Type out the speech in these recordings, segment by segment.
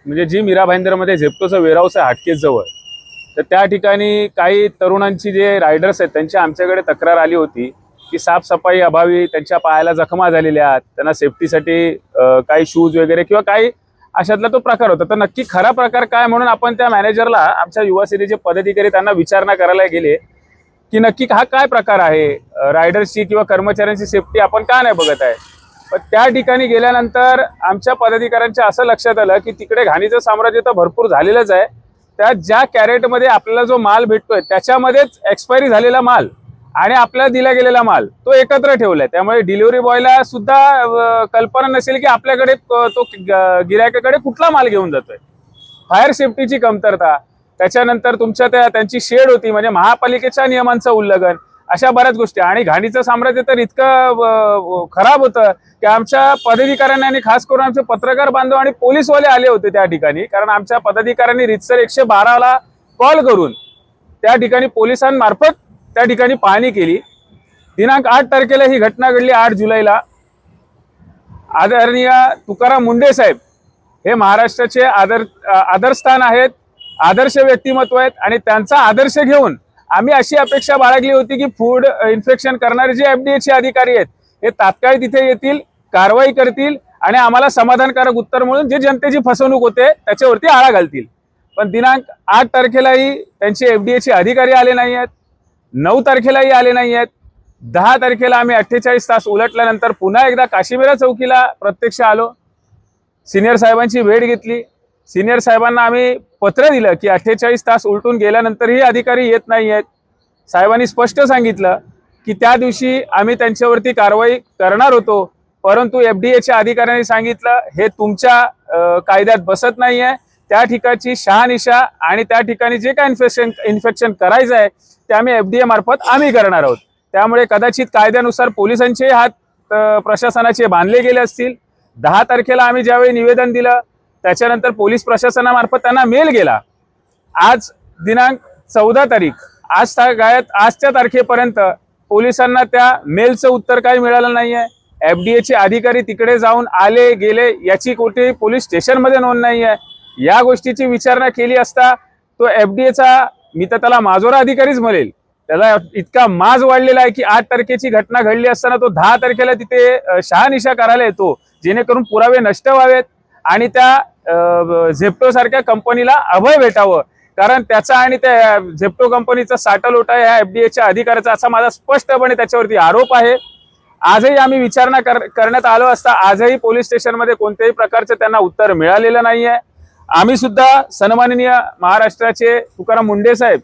म्हणजे जी मीरा भाईंदरमध्ये झेप्टोचा वेअरहाऊस आहे हाटकेस जवळ, तर त्या ठिकाणी काही तरुणांची जे रायडर्स आहेत त्यांची आमच्याकडे तक्रार आली होती की साफसफाई अभावी त्यांच्या पायाला जखमा झालेल्या आहेत, त्यांना सेफ्टीसाठी काही शूज वगैरे किंवा काही अशातला तो प्रकार होता. तर नक्की खरा प्रकार काय म्हणून आपण त्या मॅनेजरला, आमच्या युवा सेनेचे पदाधिकारी त्यांना विचारणा करायला गेले की नक्की हा काय प्रकार आहे, रायडर्सची किंवा कर्मचाऱ्यांची सेफ्टी आपण का नाही बघत आहे. पण त्या ठिकाणी गेल्यानंतर आमच्या पदाधिकाऱ्यांच्या असं लक्षात आलं की तिकडे घाणीचं साम्राज्य तर भरपूर झालेलंच आहे. त्या ज्या कॅरेटमध्ये आपल्याला जो माल भेटतोय त्याच्यामध्येच एक्सपायरी झालेला माल आणि आपल्याला दिला गेलेला माल तो एकत्र ठेवलाय. त्यामुळे डिलिव्हरी बॉयला सुद्धा कल्पना नसेल की आपल्याकडे तो गिरायकाकडे कुठला माल घेऊन जातोय. फायर सेफ्टीची कमतरता, त्याच्यानंतर तुमच्या त्यांची शेड होती म्हणजे महापालिकेच्या नियमांचं उल्लंघन, अशा बऱ्याच गोष्टी. आणि घाणीचं साम्राज्य तर इतकं खराब होतं की आमच्या पदाधिकाऱ्यांनी आणि खास करून आमचे पत्रकार बांधव आणि पोलीसवाले आले होते त्या ठिकाणी. कारण आमच्या पदाधिकाऱ्यांनी रितसर 112ला कॉल करून त्या ठिकाणी पोलिसांमार्फत त्या ठिकाणी पाहणी केली. दिनांक 8 तारखेला ही घटना घडली. 8 जुलैला आदरणीय तुकाराम मुंडे साहेब हे महाराष्ट्राचे आदरस्थान आहेत, आदर्श व्यक्तिमत्व आहेत आणि त्यांचा आदर्श घेऊन आम्ही अशी अपेक्षा बाळगली होती की फूड इन्फेक्शन करणारे जे FDA चे अधिकारी आहेत हे तात्काळ तिथे येतील, कारवाई करतील आणि आम्हाला समाधानकारक उत्तर मिळून जे जनतेची फसवणूक होते त्याच्यावरती आळा घालतील. पण दिनांक 8 तारखेलाही त्यांचे FDA चे अधिकारी आले नाही आहेत, 9 तारखेलाही आले नाही आहेत. 10 तारखेला आम्ही 48 तास उलटल्यानंतर पुन्हा एकदा काशीमीरा चौकीला प्रत्यक्ष आलो, सिनियर साहेबांची भेट घेतली. सिनियर साहेबांना आम्ही पत्र दिलं की 48 तास उलटून गेल्यानंतरही अधिकारी येत नाही आहेत. साहेबांनी स्पष्ट सांगितलं की त्या दिवशी आम्ही त्यांच्यावरती कारवाई करणार होतो, परंतु FDA च्या अधिकाऱ्यांनी सांगितलं हे तुमच्या कायद्यात बसत नाही आहे. त्या ठिकाणची शहानिशा आणि त्या ठिकाणी जे काय इन्फेक्शन करायचं आहे ते आम्ही FDA मार्फत आम्ही करणार आहोत. त्यामुळे कदाचित कायद्यानुसार पोलिसांचे हात प्रशासनाचे बांधले गेले असतील. 10 तारखेला आम्ही ज्यावेळी निवेदन दिलं त्याच्यानंतर पोलीस प्रशासनामार्फत त्यांना मेल गेला. आज दिनांक 14 तारीख, आजच्या तारखेपर्यंत पोलिसांना त्या मेलचं उत्तर काही मिळालं नाहीये. FDA चे अधिकारी तिकडे जाऊन आले गेले याची कुठेही पोलीस स्टेशनमध्ये नोंद नाही आहे. या गोष्टीची विचारणा केली असता तो FDA मी तर त्याला माजोरा अधिकारीच म्हणेल, त्याला इतका माज वाढलेला आहे की 8 तारखेची घटना घडली असताना तो 10 तारखेला तिथे शहानिशा करायला येतो जेणेकरून पुरावे नष्ट व्हावेत आणि त्या झेप्टो सारख्या कंपनीला अभय भेटावं. कारण त्याचा आणि त्या झेप्टो कंपनीचा साठालोटा ह्या FDA च्या अधिकाऱ्याचा असा माझा स्पष्टपणे त्याच्यावरती आरोप आहे. आजही आम्ही विचारणा करण्यात आलो असता आजही पोलीस स्टेशनमध्ये कोणत्याही प्रकारचं त्यांना उत्तर मिळालेलं नाहीये. आम्ही सुद्धा सन्माननीय महाराष्ट्राचे तुकाराम मुंडे साहेब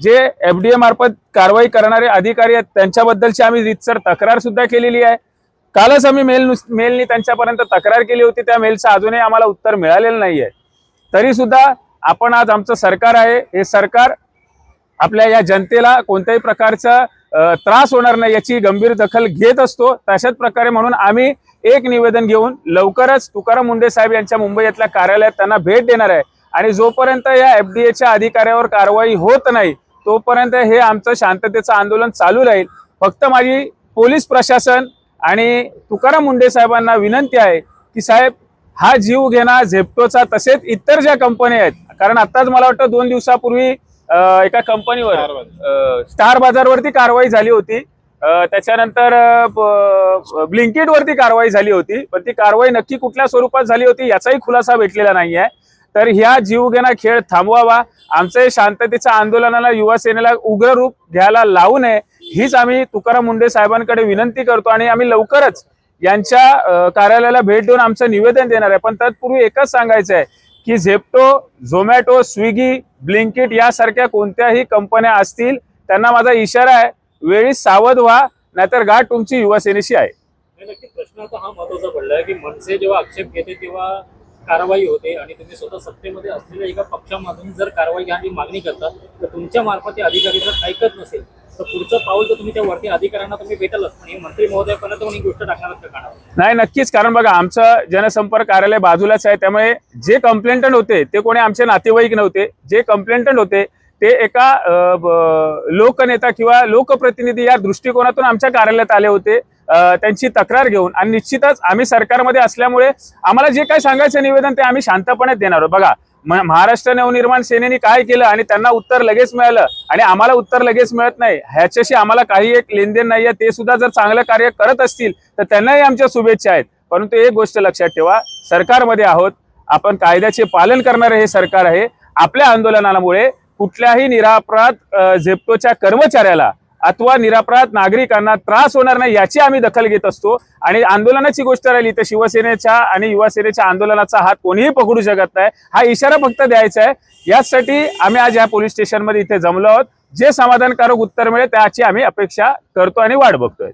जे FDA मार्फत कारवाई करणारे अधिकारी आहेत त्यांच्याबद्दलची आम्ही रीतसर तक्रार सुद्धा केलेली आहे. कालच आम्ही मेलनी त्यांच्यापर्यंत तक्रार केली होती, त्या मेलचं अजूनही आम्हाला उत्तर मिळालेलं नाहीये. तरी सुद्धा आपण आज आमचं सरकार आहे, हे सरकार आपल्या या जनतेला कोणत्याही प्रकारचा त्रास होणार नाही याची गंभीर दखल घेत असतो. तशाच प्रकारे म्हणून आम्ही एक निवेदन घेऊन लवकरच तुकाराम मुंडे साहेब यांच्या मुंबईतल्या कार्यालयात त्यांना भेट देणार आहे आणि जोपर्यंत या FDA च्या अधिकाऱ्यावर कारवाई होत नाही तोपर्यंत हे आमचं शांततेचं आंदोलन चालू राहील. फक्त माझी पोलीस प्रशासन आणि तुकाराम मुंडे साहेबांना विनंती आहे की साहेब हा जीव घेणा झेप्टोचा तसेच इतर ज्या कंपन्या आहेत, कारण आताच मला वाटतं 2 दिवसापूर्वी एका कंपनीवर स्टार बाजारवरती कारवाई झाली होती, त्याच्यानंतर ब्लिंकिट वरती कारवाई झाली होती, पण ती कारवाई नक्की कुठल्या स्वरूपात झाली होती याचाही खुलासा भेटलेला नाहीये. तर ह्या जीवघेणा खेळ थांबवावा, आमच्या शांततेच्या आंदोलनाला युवा सेनेला उग्र रूप घ्यायला लावू नये हीच आम्ही तुकाराम मुंडे साहेबांकडे विनंती करतो आणि आम्ही लवकरच यांच्या कार्यालयाला भेट देऊन आमचं निवेदन देणार आहे. पण तत्पूर्वी एकच सांगायचं आहे की झेप्टो, झोमॅटो, स्विगी, ब्लिंकिट यासारख्या कोणत्याही कंपन्या असतील त्यांना माझा इशारा आहे, वेळी सावध व्हा नाहीतर गाठ तुमची युवा सेनेशी आहे. नक्की प्रश्न आता हा महत्वाचा पडलाय की मनसे जेव्हा आक्षेप घेते तेव्हा कारवाई होते आणि तुम्ही स्वतः सत्तेमध्ये असलेल्या एका पक्षामधून जर कारवाई घ्यायची मागणी करतात तर तुमच्या मार्फत अधिकारी जर ऐकत नसेल तर पुढचं पाऊल तर तुम्ही त्या वरती अधिकाऱ्यांना तुम्ही भेटालच, पण मंत्री महोदयापर्यंत ही गोष्ट टाकणार का काढावं? नाही, नक्कीच. कारण बघा आमचं जनसंपर्क कार्यालय बाजूलाच आहे, त्यामुळे जे कंप्लेंटंट होते ते कोणी आमचे नातेवाईक नव्हते. जे कंप्लेंटंट होते ते एका लोकनेता किंवा लोकप्रतिनिधी या दृष्टिकोनातून आमच्या कार्यालयात आले होते त्यांची तक्रार घेऊन आणि निश्चितच आम्ही सरकारमध्ये असल्यामुळे आम्हाला जे काय सांगायचं निवेदन ते आम्ही शांतपणे देणार आहोत. बघा, महाराष्ट्र नवनिर्माण सेनेने काय केलं आणि त्यांना उत्तर लगेच मिळालं आणि आम्हाला उत्तर लगेच मिळत नाही, ह्याच्याशी आम्हाला काही एक लेनदेन नाहीये. ते सुद्धा जर चांगलं कार्य करत असतील तर त्यांनाही आमच्या शुभेच्छा आहेत. परंतु एक गोष्ट लक्षात ठेवा, सरकारमध्ये आहोत आपण, कायद्याचे पालन करणारे हे सरकार आहे. आपल्या आंदोलनामुळे कुठल्याही निरपराध झेप्टोच्या कर्मचाऱ्याला अथवा निरपराध नागरिकांना त्रास होणार नाही याची आम्ही दखल घेत असतो. आणि आंदोलनाची गोष्ट राहिली तर शिवसेनेच्या आणि युवासेनेच्या आंदोलनाचा हात कोणीही पकडू शकत नाही, हा इशारा फक्त द्यायचा आहे. यासाठी आम्ही आज या पोलीस स्टेशनमध्ये इथे जमलो आहोत. जे समाधानकारक उत्तर मिळेल त्याची आम्ही अपेक्षा करतो आणि वाट बघतोय.